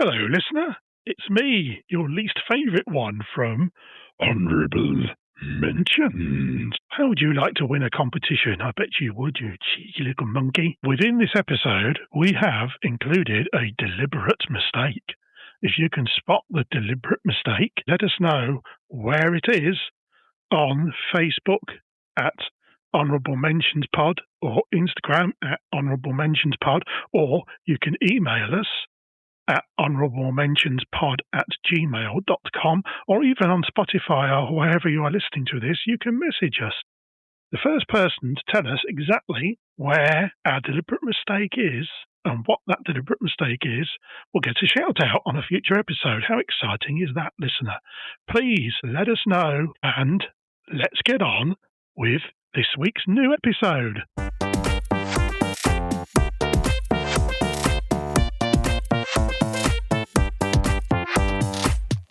Hello, listener. It's me, your least favourite one from Honourable Mentions. How would you like to win a competition? I bet you would, you cheeky little monkey. Within this episode, we have included a deliberate mistake. If you can spot the deliberate mistake, let us know where it is on Facebook at Honourable Mentions Pod or Instagram at Honourable Mentions Pod, or you can email us at honourablementionspod@gmail.com, or even on Spotify or wherever you are listening to this, you can message us. The first person to tell us exactly where our deliberate mistake is and what that deliberate mistake is will get a shout out on a future episode. How exciting is that, listener? Please let us know, and let's get on with this week's new episode.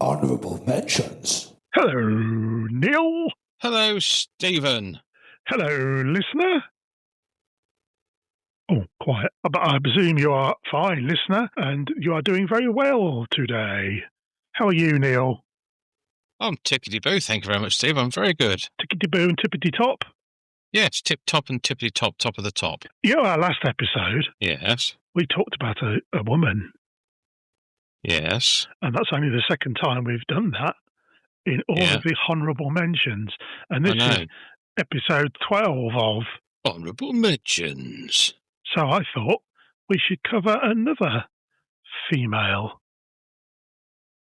Honourable Mentions. Hello, Neil. Hello, Stephen. Hello, listener. Oh, quiet. But I presume you are fine, listener, and you are doing very well today. How are you, Neil? I'm tickety-boo, thank you very much, Steve. I'm very good. Tickety-boo and tippity-top? Yes, tip-top and tippity-top, top of the top. You know, our last episode, Yes. we talked about a woman. Yes. And that's only the second time we've done that in all of the Honourable Mentions. And this is episode 12 of Honourable Mentions. So I thought we should cover another female.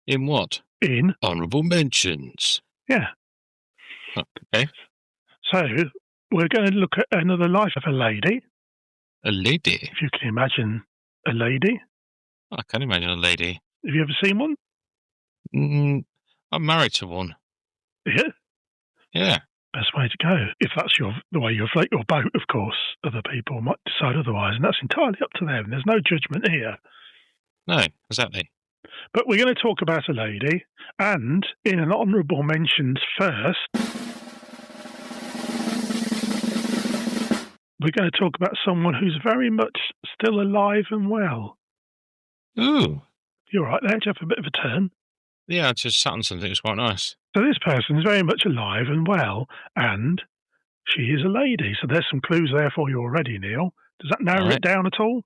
In what? In Honourable Mentions. Yeah. Okay. So we're going to look at another life of a lady. A lady? If you can imagine a lady. I can imagine a lady. Have you ever seen one? I'm married to one. Yeah? Yeah. Best way to go. If that's the way you float your boat, of course. Other people might decide otherwise, and that's entirely up to them. There's no judgment here. No, exactly. But we're going to talk about a lady, and in an Honourable Mentions first, we're going to talk about someone who's very much still alive and well. Ooh. You're right there. Did you have a bit of a turn? Yeah, I just sat on something. It was quite nice. So this person is very much alive and well, and she is a lady. So there's some clues there for you already, Neil. Does that narrow it down at all?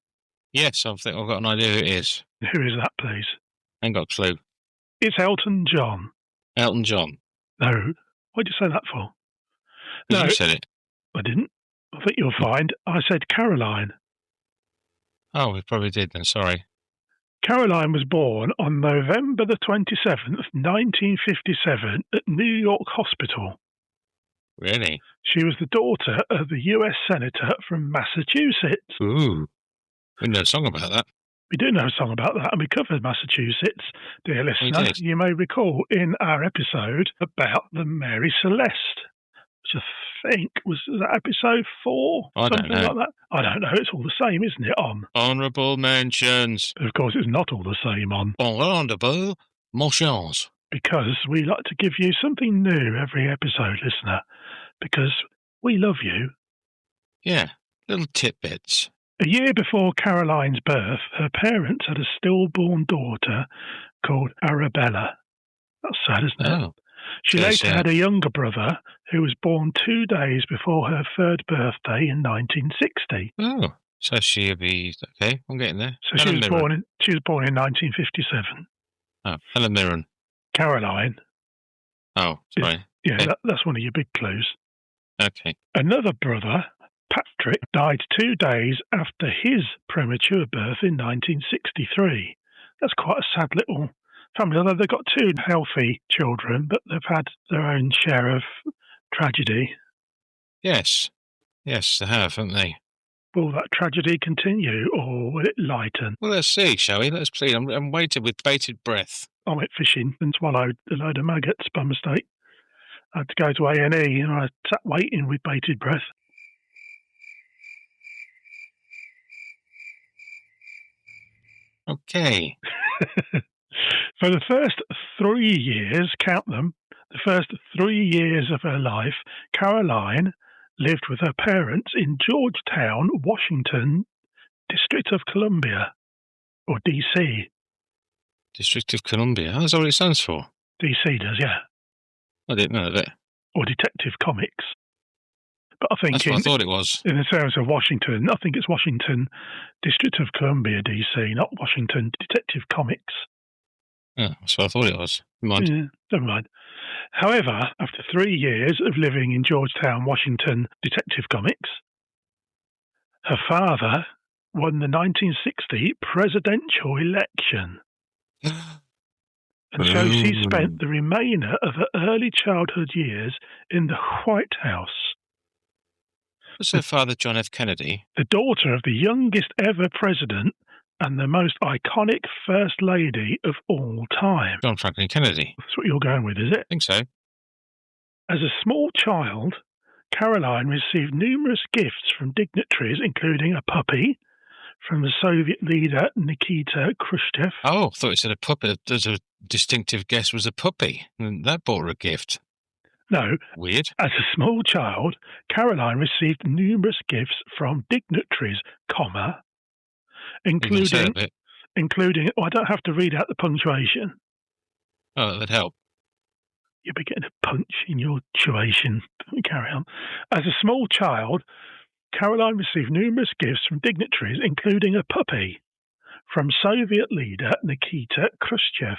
Yes, I think I've got an idea who it is. Who is that, please? Ain't got a clue. It's Elton John. Elton John? No. Why'd you say that for? No, you said it. I didn't. I think you'll find I said Caroline. Oh, we probably did then, sorry. Caroline was born on November the 27th, 1957, at New York Hospital. Really? She was the daughter of the US Senator from Massachusetts. Ooh. We know a song about that. We do know a song about that, and we covered Massachusetts, dear listener. You may recall in our episode about the Mary Celeste, which I think was that episode 4? I don't know. Like that. I don't know. It's all the same, isn't it, on Honourable Mentions. But of course, it's not all the same on Honourable Mentions. Because we like to give you something new every episode, listener. Because we love you. Yeah, little tidbits. A year before Caroline's birth, her parents had a stillborn daughter called Arabella. That's sad, isn't it? Oh. She later had a younger brother who was born 2 days before her third birthday in 1960. Oh, so she'll be okay. I'm getting there. So she was born in 1957. Oh, Helen Mirren. Caroline. Oh, sorry. That's one of your big clues. Okay. Another brother, Patrick, died 2 days after his premature birth in 1963. That's quite a sad little family, although they've got 2 healthy children, but they've had their own share of tragedy. Yes. Yes, they have, haven't they? Will that tragedy continue, or will it lighten? Well, let's see, shall we? Let's please. I'm waiting with bated breath. I went fishing and swallowed a load of maggots by mistake. I had to go to A&E, and I sat waiting with bated breath. Okay. For the first 3 years, count them, the first 3 years of her life, Caroline lived with her parents in Georgetown, Washington, District of Columbia, or D.C. District of Columbia. That's what it stands for. DC does, yeah. I didn't know that. Or Detective Comics. But I think That's what I thought it was. in the terms of Washington, I think it's Washington District of Columbia, DC, not Washington Detective Comics. Yeah, that's what I thought it was. Never mind. Yeah, never mind. However, after 3 years of living in Georgetown, Washington Detective Comics, her father won the 1960 presidential election. And so she spent the remainder of her early childhood years in the White House. Was her father John F. Kennedy? The daughter of the youngest ever president and the most iconic First Lady of all time. John Franklin Kennedy. That's what you're going with, is it? I think so. As a small child, Caroline received numerous gifts from dignitaries, including a puppy from the Soviet leader Nikita Khrushchev. Oh, I thought it said a puppy. There's a distinctive guess was a puppy, and that bought her a gift. No. Weird. As a small child, Caroline received numerous gifts from dignitaries, including. Oh, I don't have to read out the punctuation. Oh, that'd help. You'll be getting a punch in your tuition. Carry on. As a small child, Caroline received numerous gifts from dignitaries, including a puppy from Soviet leader Nikita Khrushchev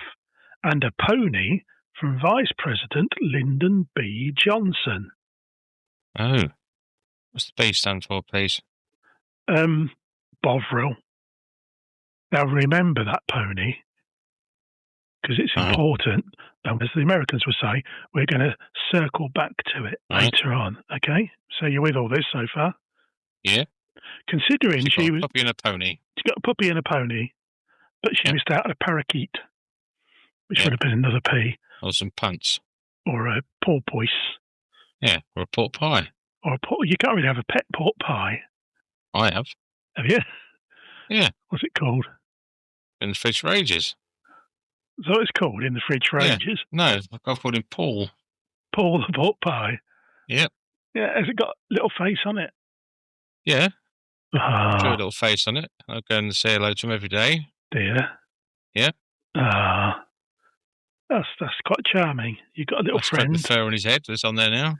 and a pony from Vice President Lyndon B. Johnson. Oh. What's the B stand for, please? Bovril. Now remember that pony, because it's important. And as the Americans would say, we're going to circle back to it later on. Okay? So you're with all this so far? Yeah. Considering she was a puppy and a pony. She got a puppy and a pony, but she missed out on a parakeet, which would have been another P. Or some pants. Or a porpoise. Yeah, or a pork pie. Or you can't really have a pet pork pie. I have. Have you? Yeah. What's it called? In the fridge for ages. So it's called in the fridge for ages? No, I've called him Paul. Paul the pork pie? Yep. Yeah, has it got a little face on it? Yeah. Drew a little face on it. I go and say hello to him every day. Do you? Yeah. That's quite charming. You've got a little friend. The fur on his head that's on there now.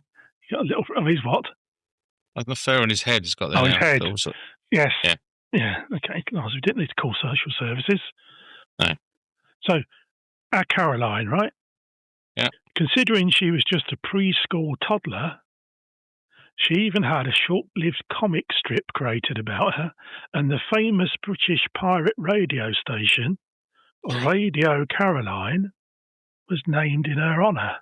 You got a little. Oh, he's what? Like the fur on his head has got there now. His head. Yes. Yeah. Yeah. Okay. No, we didn't need to call social services. No. So, our Caroline, right? Yeah. Considering she was just a preschool toddler, she even had a short-lived comic strip created about her, and the famous British pirate radio station, Radio Caroline, was named in her honour.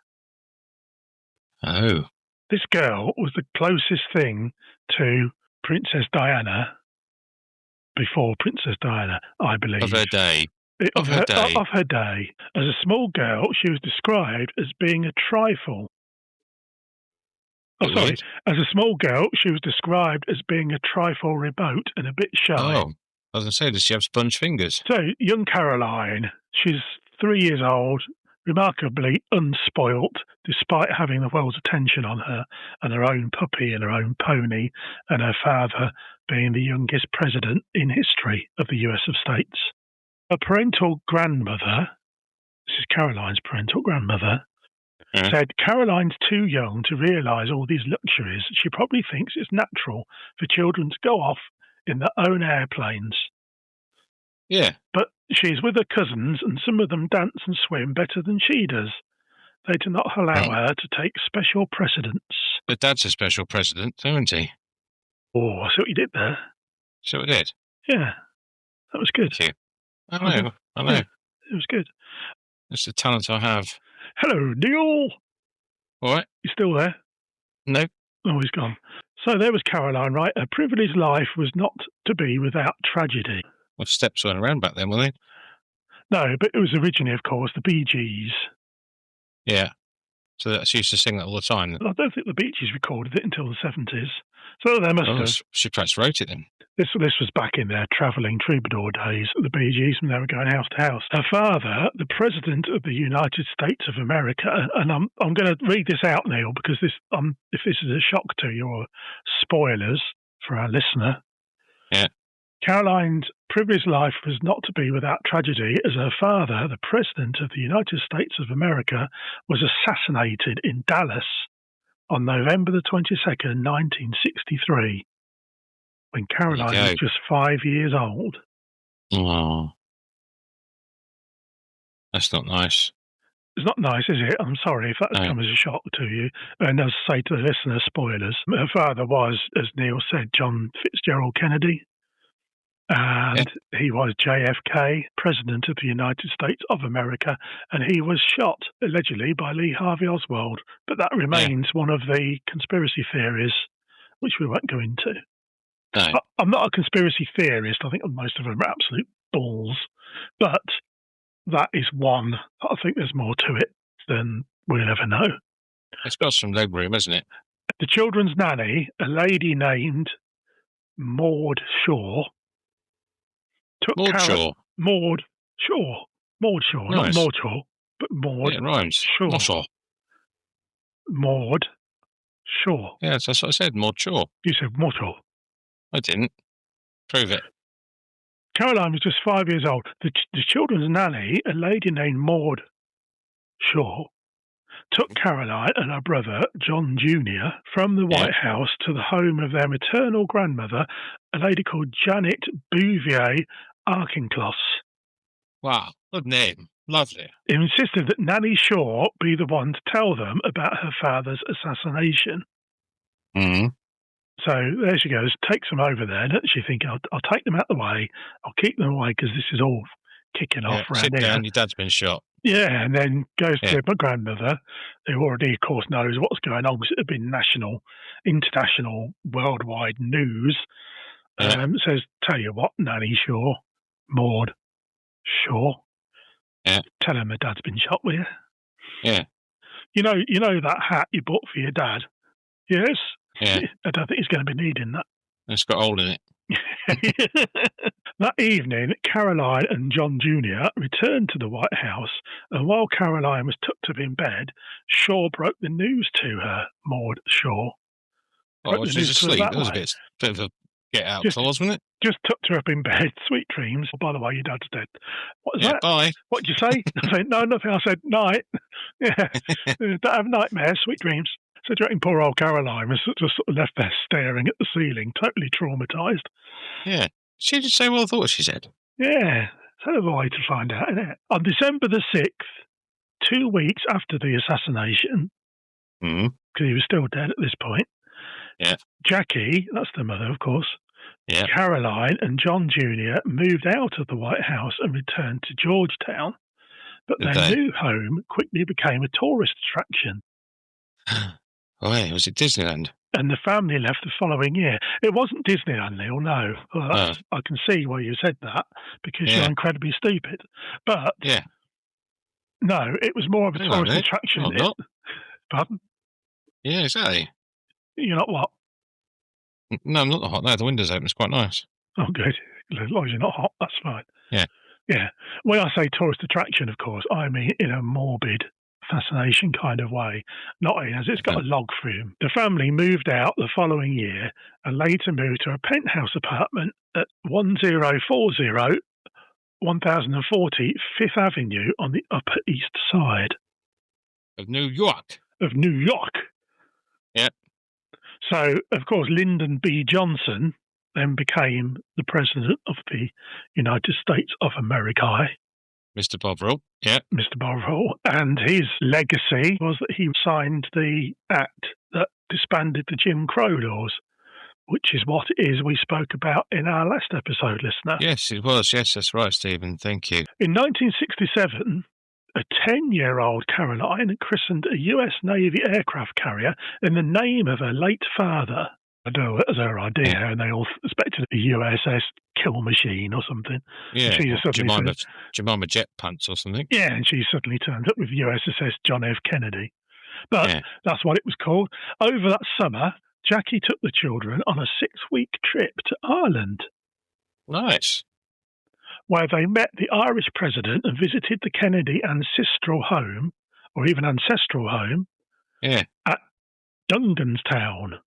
Oh. This girl was the closest thing to Princess Diana before Princess Diana, I believe. Of her day. Of her day. As a small girl, she was described as being a trifle. Oh, sorry. As a small girl, she was described as being a trifle remote and a bit shy. Oh, I was going to say, does she have sponge fingers? So, young Caroline, she's 3 years old, remarkably unspoilt, despite having the world's attention on her, and her own puppy and her own pony, and her father being the youngest president in history of the US of States. Her parental grandmother, this is Caroline's parental grandmother, said Caroline's too young to realise all these luxuries. She probably thinks it's natural for children to go off in their own airplanes. Yeah. But she's with her cousins, and some of them dance and swim better than she does. They do not allow her to take special precedence. But Dad's a special president, isn't he? Oh, I see what you did there. See what I did? Yeah. That was good. Thank you. I know. Yeah, it was good. It's the talent I have. Hello, Neil. All right. You still there? No. Oh, he's gone. So there was Caroline, right? Her privileged life was not to be without tragedy. Well, steps weren't around back then, were they? No, but it was originally, of course, the Bee Gees. Yeah. So she used to sing that all the time. I don't think the Bee Gees recorded it until the 70s. So they must have. She perhaps wrote it then. This was back in their travelling troubadour days, the Bee Gees, when they were going house to house. Her father, the President of the United States of America, and I'm going to read this out, Neil, because this if this is a shock to you or spoilers for our listener. Yeah. Caroline's Privy's life was not to be without tragedy, as her father, the President of the United States of America, was assassinated in Dallas on November the 22nd, 1963, when Caroline was just 5 years old. Oh, that's not nice. It's not nice, is it? I'm sorry if that's come as a shock to you. And as I say to the listener, spoilers. Her father was, as Neil said, John Fitzgerald Kennedy. And he was JFK, President of the United States of America, and he was shot, allegedly, by Lee Harvey Oswald. But that remains one of the conspiracy theories, which we won't go into. No. I'm not a conspiracy theorist. I think most of them are absolute balls. But that is one. I think there's more to it than we'll ever know. It's got some leg room, hasn't it? The children's nanny, a lady named Maud Shaw, Maud Shaw. Maud Shaw. Nice. Not Maud Shaw, but Maud. Yeah, it rhymes. Shaw. Maud Shaw. Yeah, that's what I said, Maud Shaw. You said Maud Shaw. I didn't. Prove it. Caroline was just 5 years old. The children's nanny, a lady named Maud Shaw, took Caroline and her brother, John Jr., from the White House to the home of their maternal grandmother, a lady called Janet Bouvier Arkincloss. Wow, good name. Lovely. He insisted that Nanny Shaw be the one to tell them about her father's assassination. Mm-hmm. So there she goes, takes them over there. Doesn't she think, I'll take them out of the way, I'll keep them away because this is all kicking off around sit here. down, your dad's been shot. Yeah, and then goes to my grandmother, who already, of course, knows what's going on because it had been national, international, worldwide news. Says, tell you what, Nanny Shaw, Maud Shaw, tell him my dad's been shot, will you? Yeah. You know that hat you bought for your dad? Yes? Yeah. I don't think he's going to be needing that. It's got a hole in it. That evening, Caroline and John Jr. returned to the White House, and while Caroline was tucked up in bed, Shaw broke the news to her, Maud Shaw. Oh, she was asleep. That was a bit of a get-out clause, wasn't it? Just tucked her up in bed. Sweet dreams. Oh, by the way, your dad's dead. What is that? Bye. What did you say? I said, no, nothing. I said, night. Yeah. Don't have nightmares, sweet dreams. So do you reckon poor old Caroline was just sort of left there staring at the ceiling, totally traumatised? Yeah. She did say well thought, she said. Yeah. So a way to find out, isn't it? On December the 6th, 2 weeks after the assassination, because he was still dead at this point, Jackie, that's the mother, of course, Caroline and John Jr. moved out of the White House and returned to Georgetown. But their new home quickly became a tourist attraction. Oh, hey, was it Disneyland? And the family left the following year. It wasn't Disneyland, Neil, no. Well, I can see why you said that, because you're incredibly stupid. But, no, it was more of a tourist attraction. Not. Pardon? Yeah, exactly. You're not what? No, I'm not hot. No, the window's open. It's quite nice. Oh, good. As long as you're not hot, that's fine. Yeah. Yeah. When I say tourist attraction, of course, I mean in a morbid fascination kind of way, not in as it's got a log flume. The family moved out the following year and later moved to a penthouse apartment at 1040 Fifth Avenue on the Upper East Side. Of New York. Yeah. So, of course, Lyndon B. Johnson then became the President of the United States of America. Mr. Bovril, Mr. Bovril. And his legacy was that he signed the act that disbanded the Jim Crow laws, which is what it is we spoke about in our last episode, listener. Yes, it was. Yes, that's right, Stephen. Thank you. In 1967, a 10-year-old Caroline christened a U.S. Navy aircraft carrier in the name of her late father. I know it was her idea, and they all expected a USS Kill Machine or something. Yeah, Jemima Jet Pants or something. Yeah, and she suddenly turned up with USS John F. Kennedy. But that's what it was called. Over that summer, Jackie took the children on a 6-week trip to Ireland. Nice. Where they met the Irish president and visited the Kennedy ancestral home, or even ancestral home, at Dunganstown.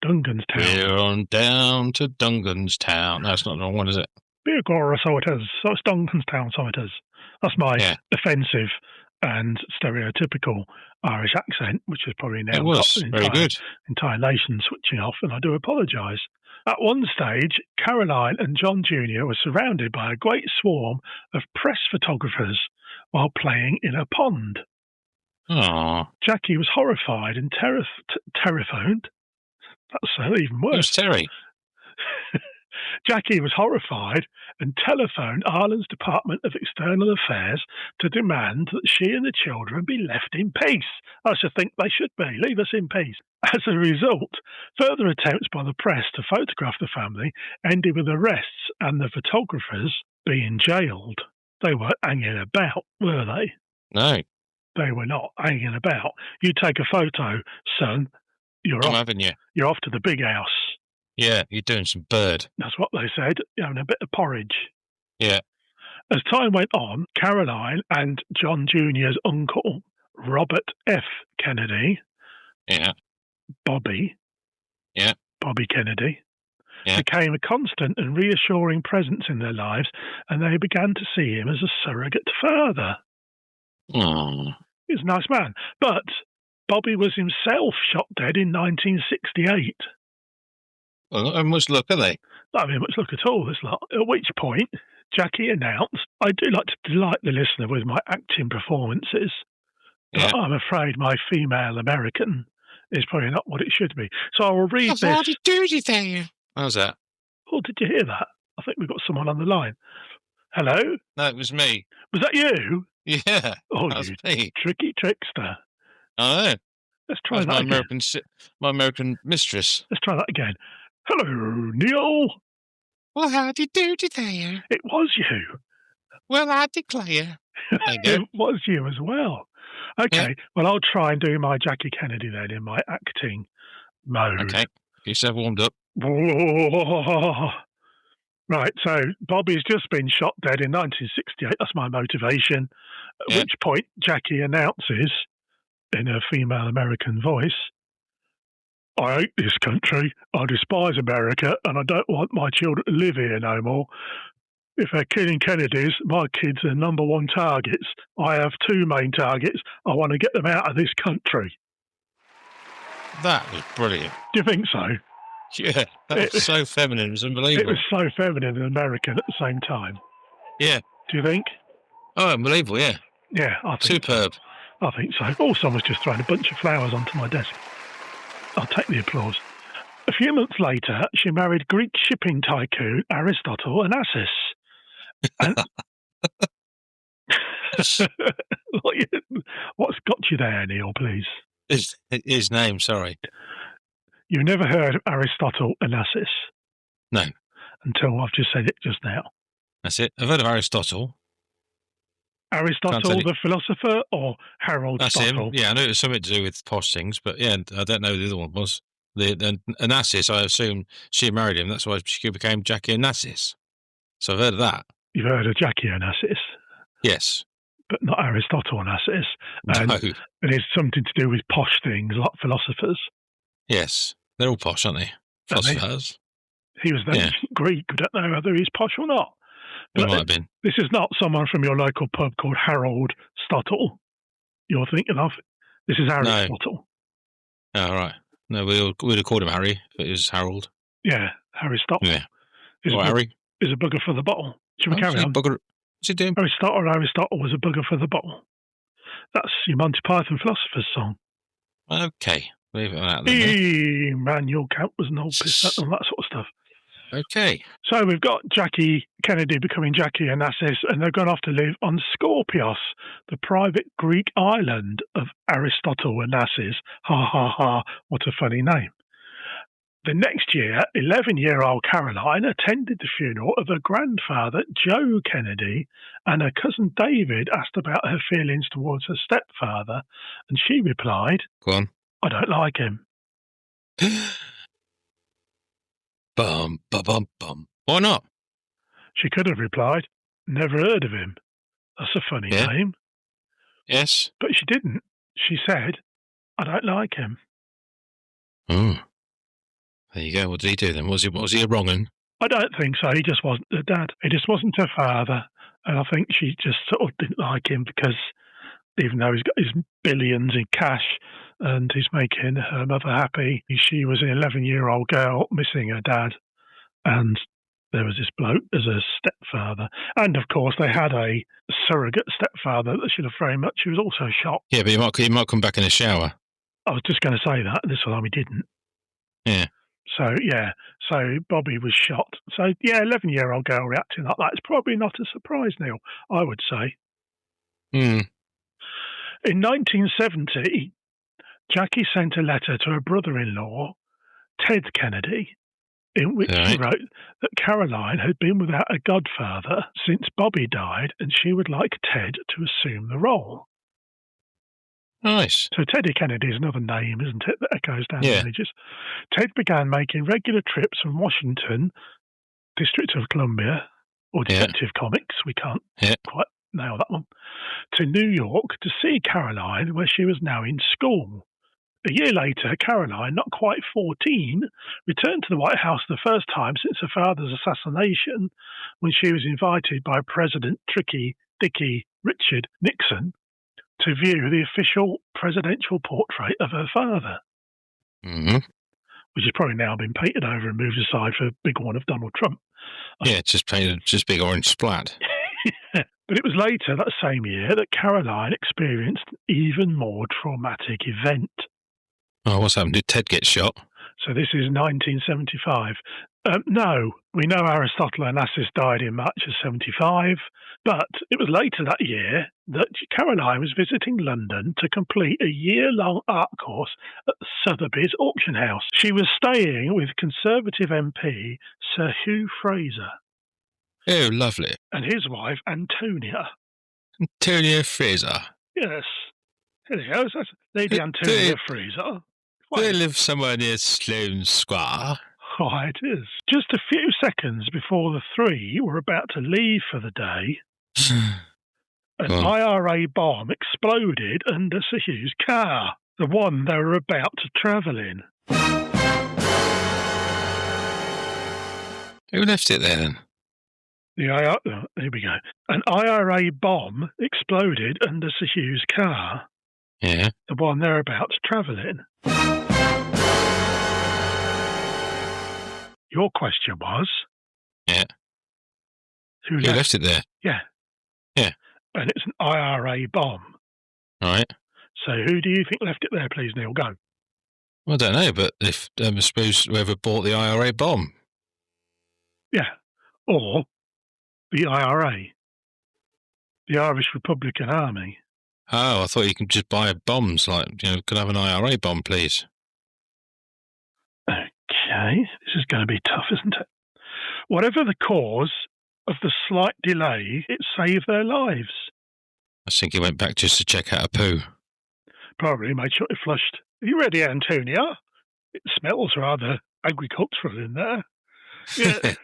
Dungan's Town. We're on down to Dungan's Town. No, it's not the wrong one, is it? Beer Gora, so it is. So it's Dungan's Town, so it is. That's my offensive and stereotypical Irish accent, which has probably now got the entire nation switching off, and I do apologise. At one stage, Caroline and John Jr. were surrounded by a great swarm of press photographers while playing in a pond. Aww. Jackie was horrified and terrified. That's even worse. Who's Terry? Jackie was horrified and telephoned Ireland's Department of External Affairs to demand that she and the children be left in peace. I should think they should be. Leave us in peace. As a result, further attempts by the press to photograph the family ended with arrests and the photographers being jailed. They weren't hanging about, were they? No. They were not hanging about. You take a photo, son, you're off to the big house. Yeah, you're doing some bird. That's what they said, having a bit of porridge. Yeah. As time went on, Caroline and John Jr.'s uncle, Robert F. Kennedy, Bobby Kennedy, became a constant and reassuring presence in their lives, and they began to see him as a surrogate father. Aww. He was a nice man. But Bobby was himself shot dead in 1968. Well, not having much luck, are they? Not having much luck at all, this lot. At which point, Jackie announced, I do like to delight the listener with my acting performances, but I'm afraid my female American is probably not what it should be. So I will read this. What did you there? How's that? Oh, did you hear that? I think we've got someone on the line. Hello? No, it was me. Was that you? Yeah. Oh, that was you me. Tricky trickster. I know. Let's try that again. My American mistress. Let's try that again. Hello, Neil. Well, how do you do there? It was you. Well, I declare. It was you as well. Okay, well, I'll try and do my Jackie Kennedy then in my acting mode. Okay, get yourself warmed up. Right, so Bobby's just been shot dead in 1968. That's my motivation. At which point, Jackie announces, in her female American voice, I hate this country, I despise America, and I don't want my children to live here no more. If they're killing Kennedys, my kids are number one targets. I have two main targets. I want to get them out of this country. That was brilliant. Do you think so? Yeah, that was so feminine. It was unbelievable. It was so feminine and American at the same time. Yeah. Do you think? Oh, unbelievable, yeah. Yeah, I think superb. So. I think so. Oh, someone's just thrown a bunch of flowers onto my desk. I'll take the applause. A few months later, she married Greek shipping tycoon Aristotle Onassis. And what's got you there, Neil, please? His name, sorry. You've never heard of Aristotle Onassis? No. Until I've just said it just now. That's it. I've heard of Aristotle. Aristotle the philosopher or Harold That's Stottle? Him. Yeah, I know it was something to do with posh things, but yeah, I don't know who the other one was. The Onassis, I assume she married him. That's why she became Jackie Onassis. So I've heard of that. You've heard of Jackie Onassis? Yes. But not Aristotle Onassis. No. And it's something to do with posh things, like philosophers. Yes. They're all posh, aren't they? Philosophers. He was then Greek. I don't know whether he's posh or not. But he might have been. This is not someone from your local pub called Harold Stottle you're thinking of. This is Aristotle. No. Oh, right. No, we'd have called him Harry, but it was Harold. Yeah, Harry Stottle. Yeah. Harry. Is a bugger for the bottle. Should we carry on? What's he doing? Aristotle was a bugger for the bottle. That's your Monty Python Philosopher's song. Okay. Leave it at that. Manuel Kant was an old piss and that sort of stuff. Okay. So we've got Jackie Kennedy becoming Jackie Onassis, and they're going off to live on Skorpios, the private Greek island of Aristotle Onassis. Ha ha ha, what a funny name. The next year, 11-year-old Caroline attended the funeral of her grandfather, Joe Kennedy, and her cousin David asked about her feelings towards her stepfather, and she replied, Go on. I don't like him. Bum, bum, bum, bum. Why not? She could have replied, never heard of him. That's a funny name. Yes. But she didn't. She said, I don't like him. Oh. There you go. What did he do then? Was he a wrong un? I don't think so. He just wasn't her dad. He just wasn't her father. And I think she just sort of didn't like him because even though he's got his billions in cash and he's making her mother happy, she was an 11-year-old girl missing her dad. And there was this bloke as a stepfather. And, of course, they had a surrogate stepfather that should have very much. He was also shot. Yeah, but he might come back in a shower. I was just going to say that. This time he didn't. Yeah. So, yeah. So Bobby was shot. So, yeah, 11-year-old girl reacting like that is probably not a surprise, Neil, I would say. Hmm. In 1970, Jackie sent a letter to her brother-in-law, Ted Kennedy, in which she wrote that Caroline had been without a godfather since Bobby died and she would like Ted to assume the role. Nice. So Teddy Kennedy is another name, isn't it, that echoes down the ages. Ted began making regular trips from Washington, District of Columbia, or Detective Comics, we can't quite nail that one, to New York to see Caroline, where she was now in school. A year later, Caroline, not quite 14, returned to the White House the first time since her father's assassination when she was invited by President Tricky Dicky Richard Nixon to view the official presidential portrait of her father, which has probably now been painted over and moved aside for a big one of Donald Trump. Yeah, just painted just big orange splat. But it was later that same year that Caroline experienced an even more traumatic event. Oh, what's happened? Did Ted get shot? So this is 1975. No, we know Aristotle Onassis died in March of 75, but it was later that year that Caroline was visiting London to complete a year-long art course at Sotheby's auction house. She was staying with Conservative MP Sir Hugh Fraser. Oh, lovely. And his wife, Antonia. Antonia Fraser. Yes. There you go. That's Lady Antonia Fraser. They live somewhere near Sloane Square. Oh, it is. Just a few seconds before the three were about to leave for the day, an IRA bomb exploded under Sir Hugh's car, the one they were about to travel in. Who left it there then? Here we go. An IRA bomb exploded under Sir Hugh's car. Yeah. The one they're about to travel in. Your question was? Yeah. Who left it there? Yeah. Yeah. And it's an IRA bomb. Right. So who do you think left it there, please, Neil? Go. Well, I don't know, but if I suppose whoever bought the IRA bomb. Yeah. Or the IRA. The Irish Republican Army. Oh, I thought you could just buy bombs, like, could I have an IRA bomb, please? Okay, this is going to be tough, isn't it? Whatever the cause of the slight delay, it saved their lives. I think he went back just to check out a poo. Probably made sure it flushed. Are you ready, Antonia? It smells rather agricultural in there. Yeah.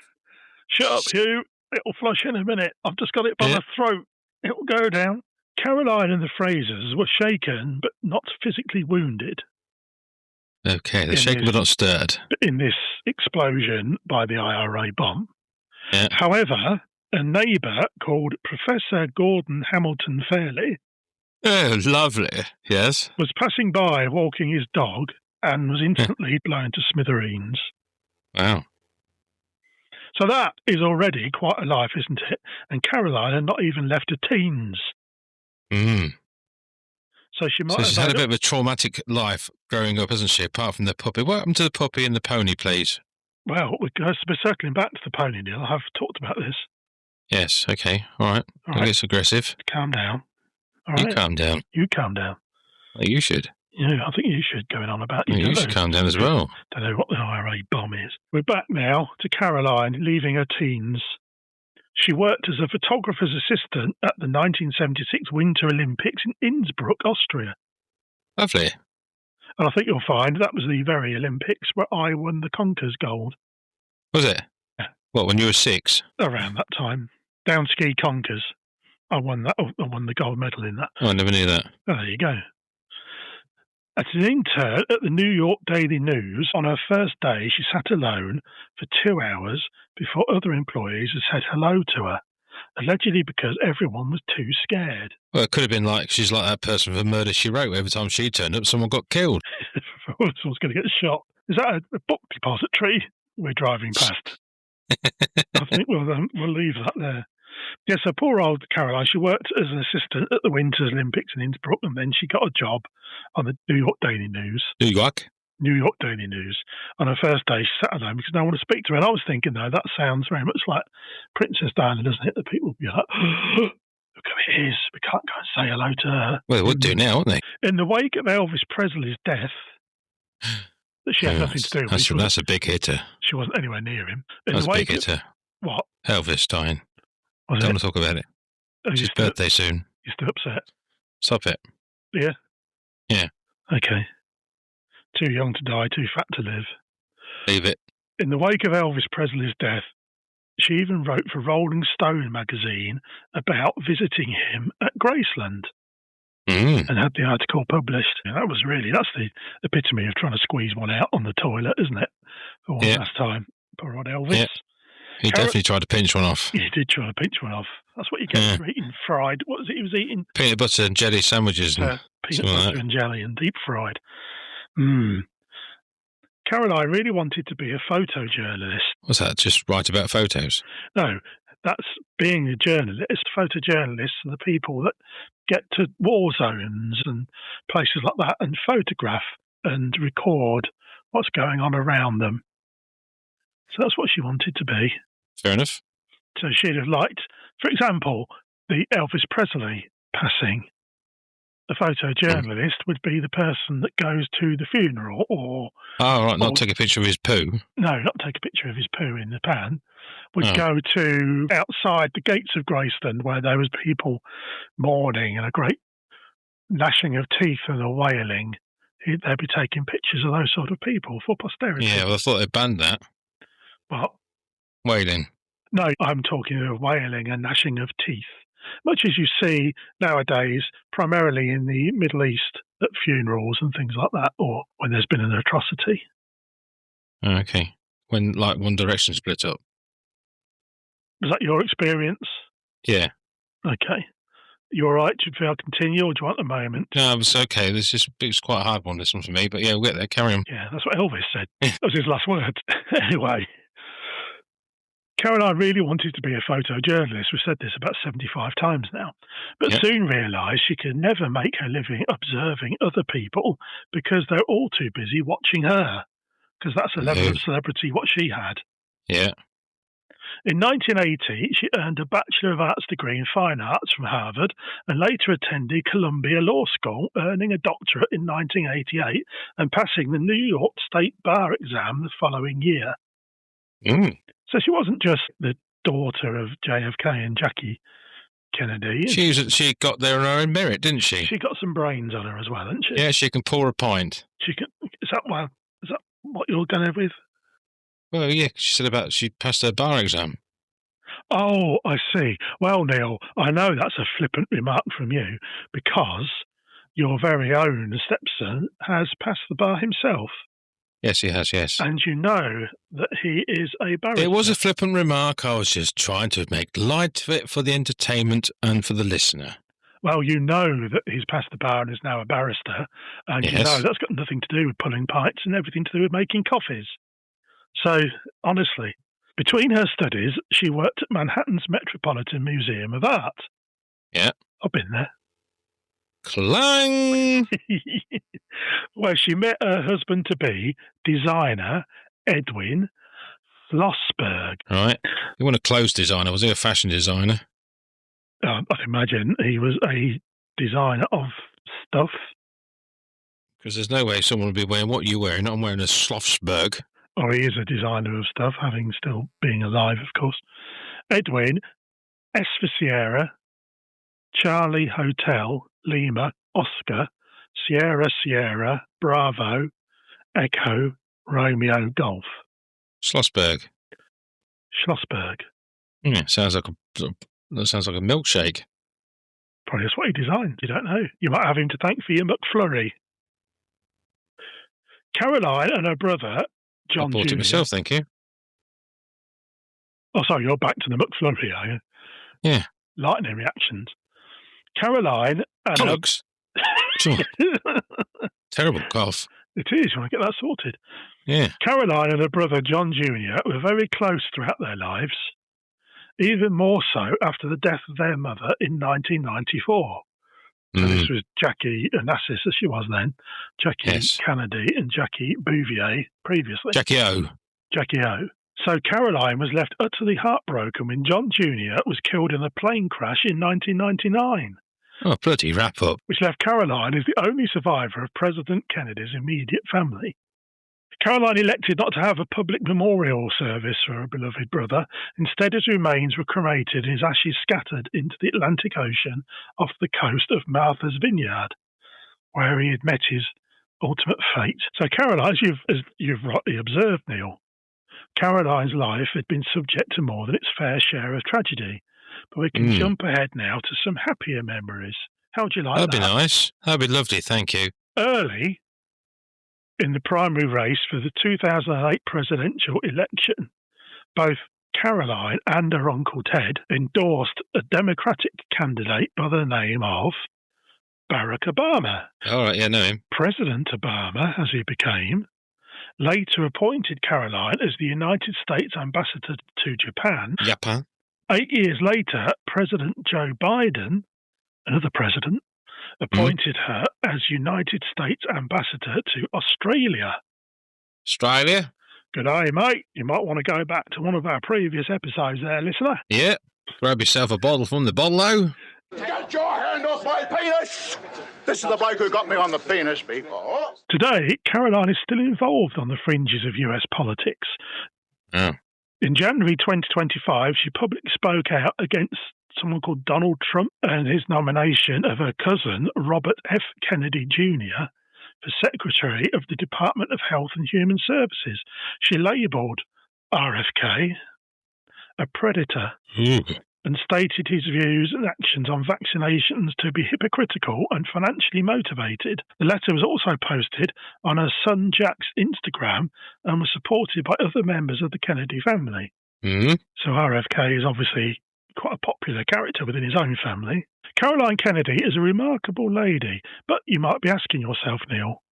Shut up, Hugh. It'll flush in a minute. I've just got it by the throat. It'll go down. Caroline and the Frasers were shaken, but not physically wounded. Okay, they're shaken but not stirred. In this explosion by the IRA bomb. Yeah. However, a neighbour called Professor Gordon Hamilton Fairley. Oh, lovely. Yes. Was passing by walking his dog and was instantly blown to smithereens. Wow. So that is already quite a life, isn't it? And Caroline had not even left her teens. So she might she's had a bit of a traumatic life growing up, hasn't she? Apart from the puppy. What happened to the puppy and the pony, please? Well, we're circling back to the pony, Neil. I have talked about this. Yes, okay. All right. It's aggressive. Calm down. All right. You calm down. You calm down. Well, you should. Yeah, I think you should, going on about you should calm down as well. Don't know what the IRA bomb is. We're back now to Caroline leaving her teens. She worked as a photographer's assistant at the 1976 Winter Olympics in Innsbruck, Austria. Lovely. And I think you'll find that was the very Olympics where I won the Conkers gold. Was it? Yeah. What, when you were 6? Around that time. Down ski Conkers. I won that. I won the gold medal in that. Oh, I never knew that. Oh, there you go. As an intern at the New York Daily News, on her first day, she sat alone for 2 hours before other employees had said hello to her, allegedly because everyone was too scared. Well, it could have been like she's like that person for Murder, She Wrote. Every time she turned up, someone got killed. Someone's going to get shot. Is that a book depository we're driving past? I think we'll leave that there. Yeah, so poor old Caroline, she worked as an assistant at the Winter Olympics in Innsbruck, and then she got a job on the New York Daily News. New York Daily News. On her first day, she sat alone because no one to speak to her. And I was thinking, though, that sounds very much like Princess Diana, doesn't it? That people would be like, look who it is. We can't go and say hello to her. Well, they would do now, wouldn't they? In the wake of Elvis Presley's death, that she had nothing to do with. That's a big hitter. She wasn't anywhere near him. That's a big hitter. What? Elvis dying. Don't want to talk about it. It's his birthday soon. You're still upset? Stop it. Yeah? Yeah. Okay. Too young to die, too fat to live. Leave it. In the wake of Elvis Presley's death, she even wrote for Rolling Stone magazine about visiting him at Graceland and had the article published. That's the epitome of trying to squeeze one out on the toilet, isn't it? For one last time. Poor old Elvis. Yeah. He definitely tried to pinch one off. He did try to pinch one off. That's what you get for eating fried. What was it he was eating? Peanut butter and jelly sandwiches. Peanut butter and jelly and deep fried. Caroline really wanted to be a photojournalist. What's that? Just write about photos? No, that's being a journalist. Photojournalists are the people that get to war zones and places like that and photograph and record what's going on around them. So that's what she wanted to be. Fair enough. So she'd have liked, for example, the Elvis Presley passing. The photojournalist would be the person that goes to the funeral not take a picture of his poo. No, not take a picture of his poo in the pan. Would go to outside the gates of Graceland where there was people mourning and a great gnashing of teeth and a wailing. They'd be taking pictures of those sort of people for posterity. Yeah, well, I thought they banned that. What? Wailing. No, I'm talking of wailing and gnashing of teeth. Much as you see nowadays, primarily in the Middle East at funerals and things like that, or when there's been an atrocity. Okay. When, like, One Direction split up. Was that your experience? Yeah. Okay. You all right? Do you feel I'll continue, or do you want a moment? No, it was okay. It was quite a hard one, this one for me, but yeah, we'll get there. Carry on. Yeah, that's what Elvis said. That was his last word. Anyway. Caroline really wanted to be a photojournalist. We've said this about 75 times now. But soon realised she could never make her living observing other people because they're all too busy watching her. Because that's a level of celebrity what she had. Yeah. In 1980, she earned a Bachelor of Arts degree in Fine Arts from Harvard and later attended Columbia Law School, earning a doctorate in 1988 and passing the New York State Bar exam the following year. So she wasn't just the daughter of JFK and Jackie Kennedy. She got there on her own merit, didn't she? She got some brains on her as well, didn't she? Yeah, she can pour a pint. Is that what you're going with? Well, yeah, she passed her bar exam. Oh, I see. Well, Neil, I know that's a flippant remark from you because your very own stepson has passed the bar himself. Yes, he has, yes. And you know that he is a barrister. It was a flippant remark. I was just trying to make light of it for the entertainment and for the listener. Well, you know that he's passed the bar and is now a barrister, and you know that's got nothing to do with pulling pints and everything to do with making coffees. So, honestly, between her studies, she worked at Manhattan's Metropolitan Museum of Art. Yeah. I've been there. Clang! Where she met her husband-to-be, designer Edwin Schlossberg. Right. He wasn't a clothes designer, was he? A fashion designer? I'd imagine he was a designer of stuff. Because there's no way someone would be wearing what you're wearing. I'm wearing a Schlossberg. Oh, he is a designer of stuff, having still being alive, of course. Edwin, S for Sierra, Charlie Hotel, Lima, Oscar, Sierra, Bravo, Echo, Romeo, Golf. Schlossberg. Yeah, sounds like a milkshake. Probably that's what he designed. You don't know. You might have him to thank for your McFlurry. Caroline and her brother, I John bought Jr. it myself, thank you. Oh, sorry, you're back to the McFlurry, are you? Yeah. Lightning reactions. Caroline and Bollocks. Sure. Terrible cough. It is. You want to get that sorted? Yeah. Caroline and her brother John Jr. were very close throughout their lives, even more so after the death of their mother in 1994. So this was Jackie Onassis, as she was then, Jackie Kennedy and Jackie Bouvier previously. Jackie O. Jackie O. So Caroline was left utterly heartbroken when John Jr. was killed in a plane crash in 1999. Oh, bloody wrap up. Which left Caroline as the only survivor of President Kennedy's immediate family. Caroline elected not to have a public memorial service for her beloved brother. Instead, his remains were cremated and his ashes scattered into the Atlantic Ocean off the coast of Martha's Vineyard, where he had met his ultimate fate. So Caroline, as you've rightly observed, Neil, Caroline's life had been subject to more than its fair share of tragedy. But we can jump ahead now to some happier memories. How would you like that? That'd be nice. That'd be lovely, thank you. Early in the primary race for the 2008 presidential election, both Caroline and her Uncle Ted endorsed a Democratic candidate by the name of Barack Obama. All right, yeah, I know him. President Obama, as he became, later appointed Caroline as the United States ambassador to Japan. Japan. 8 years later, President Joe Biden, another president, appointed her as United States ambassador to Australia. Australia? Good day, mate. You might want to go back to one of our previous episodes there, listener. Yeah. Grab yourself a bottle from the bottle-o. Get your hand off my penis! This is the bloke who got me on the penis before. Today, Caroline is still involved on the fringes of US politics. Oh. In January 2025, she publicly spoke out against someone called Donald Trump and his nomination of her cousin, Robert F. Kennedy Jr., for Secretary of the Department of Health and Human Services. She labelled RFK a predator and stated his views and actions on vaccinations to be hypocritical and financially motivated. The letter was also posted on her son Jack's Instagram and was supported by other members of the Kennedy family. So RFK is obviously quite a popular character within his own family. Caroline Kennedy is a remarkable lady, but you might be asking yourself, Neil,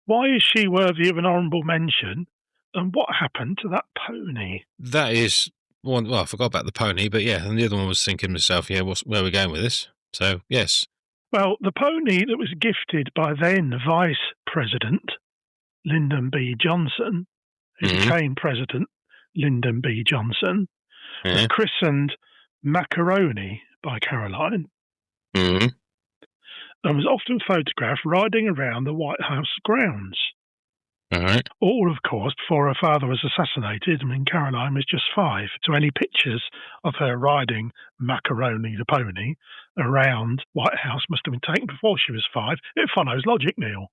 why is she worthy of an honourable mention, and what happened to that pony? That is one. Well, I forgot about the pony, but yeah, and the other one was thinking to myself, yeah, where are we going with this? So, yes. Well, the pony that was gifted by then Vice President Lyndon B. Johnson, who became President Lyndon B. Johnson, was christened Macaroni by Caroline and was often photographed riding around the White House grounds. All, of course, before her father was assassinated when Caroline was just 5. So any pictures of her riding Macaroni the pony around White House must have been taken before she was 5. It follows logic, Neil.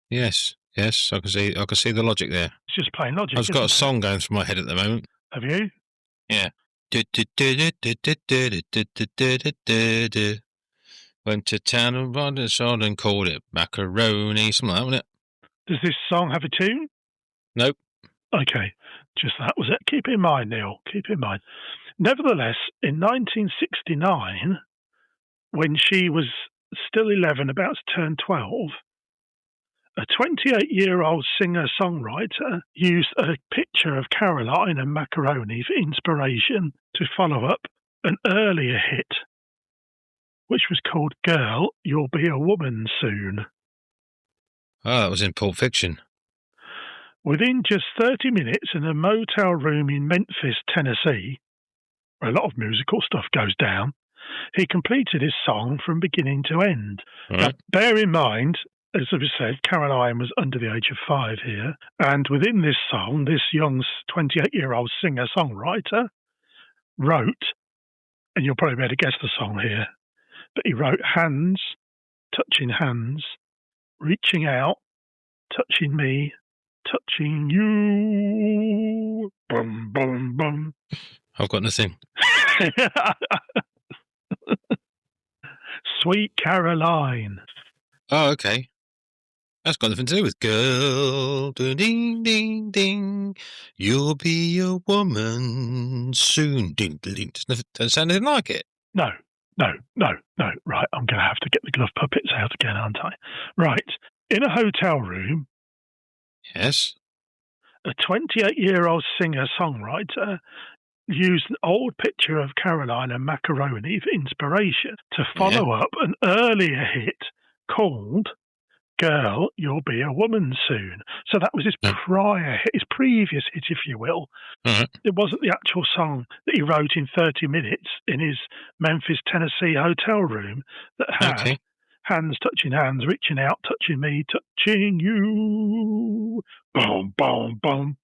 Yes, I can see the logic there. It's just plain logic. I've got a song going through my head at the moment. Have you? Yeah. Went to town and bought a song and called it macaroni, something like that, wasn't it? Does this song have a tune? Nope. Okay, just that was it. Keep in mind, Neil, keep in mind. Nevertheless, in 1969, when she was still 11, about to turn 12, a 28-year-old singer-songwriter used a picture of Caroline and macaroni for inspiration to follow up an earlier hit, which was called Girl, You'll Be a Woman Soon. Oh, that was in Pulp Fiction. Within just 30 minutes in a motel room in Memphis, Tennessee, where a lot of musical stuff goes down, he completed his song from beginning to end. Now, bear in mind, as I said, Caroline was under the age of 5 here, and within this song, this young 28-year-old singer-songwriter wrote, and you'll probably be able to guess the song here, but he wrote hands, touching hands, reaching out, touching me, touching you, bum, bum, bum. I've got nothing. Sweet Caroline. Oh, okay. That's got nothing to do with girl. Ding, ding, ding. You'll be a woman soon. Ding, ding, ding. Doesn't sound anything like it. No. Right, I'm going to have to get the glove puppets out again, aren't I? Right. In a hotel room, Yes. a 28-year-old singer-songwriter used an old picture of Caroline and macaroni for inspiration to follow up an earlier hit called Girl, You'll Be a Woman Soon. So that was his prior hit, his previous hit, if you will. Uh-huh. It wasn't the actual song that he wrote in 30 minutes in his Memphis, Tennessee hotel room that had hands touching hands, reaching out, touching me, touching you. Boom, boom, boom.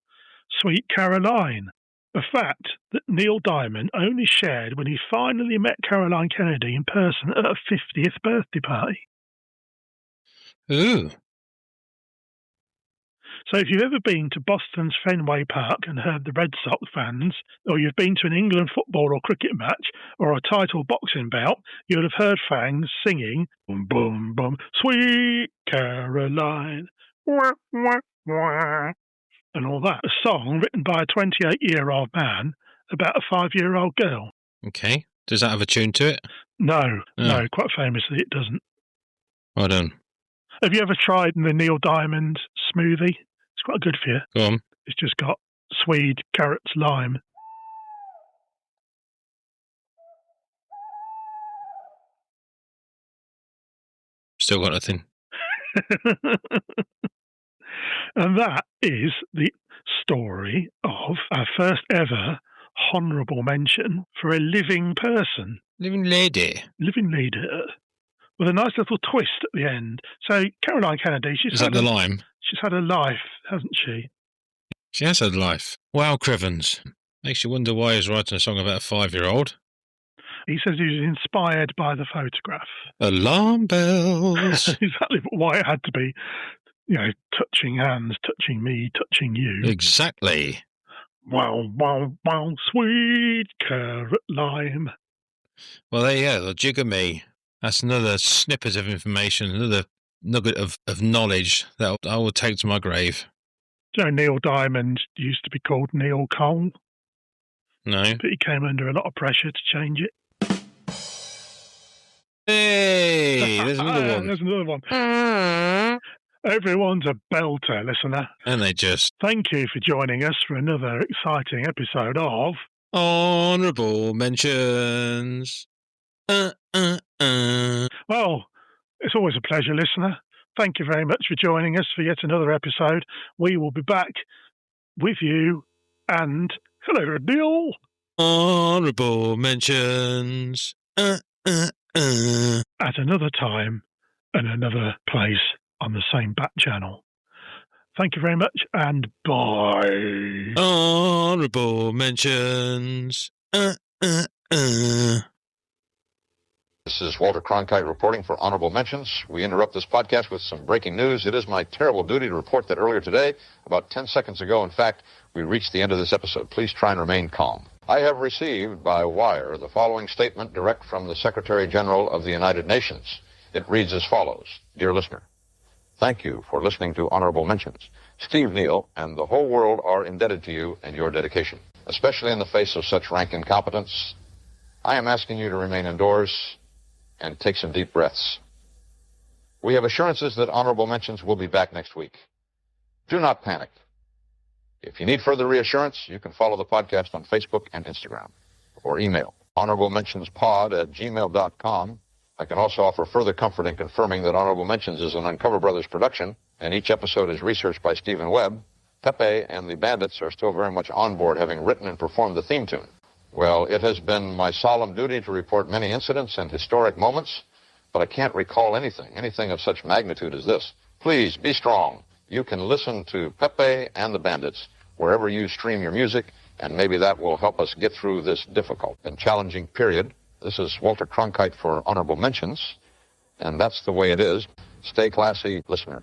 Sweet Caroline. A fact that Neil Diamond only shared when he finally met Caroline Kennedy in person at her 50th birthday party. Ooh. So if you've ever been to Boston's Fenway Park and heard the Red Sox fans, or you've been to an England football or cricket match, or a title boxing bout, you'll have heard fans singing, boom, boom, boom, Sweet Caroline, wah, wah, wah, and all that. A song written by a 28-year-old man about a 5-year-old girl. Okay. Does that have a tune to it? No, quite famously it doesn't. Well done. Have you ever tried the Neil Diamond smoothie? It's quite good for you. Go on. It's just got swede, carrots, lime. Still got nothing. And that is the story of our first ever honourable mention for a living person. Living lady. Living leader. With a nice little twist at the end. So Caroline Kennedy, Is that the lime? She's had a life, hasn't she? She has had life. Wow, Crivens. Makes you wonder why he's writing a song about a 5-year-old. He says he was inspired by the photograph. Alarm bells. Exactly, but why it had to be, touching hands, touching me, touching you. Exactly. Wow, wow, wow, sweet carrot lime. Well, there you go, the jig of me. That's another snippet of information, another nugget of knowledge that I will take to my grave. Do you know Neil Diamond used to be called Neil Cole? No. But he came under a lot of pressure to change it. Hey, there's another one. There's another one. Everyone's a belter, listener. And they just... Thank you for joining us for another exciting episode of... Honourable Mentions. Well, it's always a pleasure, listener. Thank you very much for joining us for yet another episode. We will be back with you and... Hello, Neil. Honourable Mentions. At another time and another place on the same bat channel. Thank you very much and bye. Honourable Mentions. This is Walter Cronkite reporting for Honorable Mentions. We interrupt this podcast with some breaking news. It is my terrible duty to report that earlier today, about 10 seconds ago, in fact, we reached the end of this episode. Please try and remain calm. I have received by wire the following statement direct from the Secretary General of the United Nations. It reads as follows. Dear listener, thank you for listening to Honorable Mentions. Steve Neal and the whole world are indebted to you and your dedication, especially in the face of such rank incompetence. I am asking you to remain indoors and take some deep breaths. We have assurances that Honorable Mentions will be back next week. Do not panic. If you need further reassurance, you can follow the podcast on Facebook and Instagram, or email honorablementionspod@gmail.com. I can also offer further comfort in confirming that Honorable Mentions is an Uncover Brothers production, and each episode is researched by Stephen Webb. Pepe and the Bandits are still very much on board, having written and performed the theme tune. Well, it has been my solemn duty to report many incidents and historic moments, but I can't recall anything of such magnitude as this. Please, be strong. You can listen to Pepe and the Bandits wherever you stream your music, and maybe that will help us get through this difficult and challenging period. This is Walter Cronkite for Honorable Mentions, and that's the way it is. Stay classy, listener.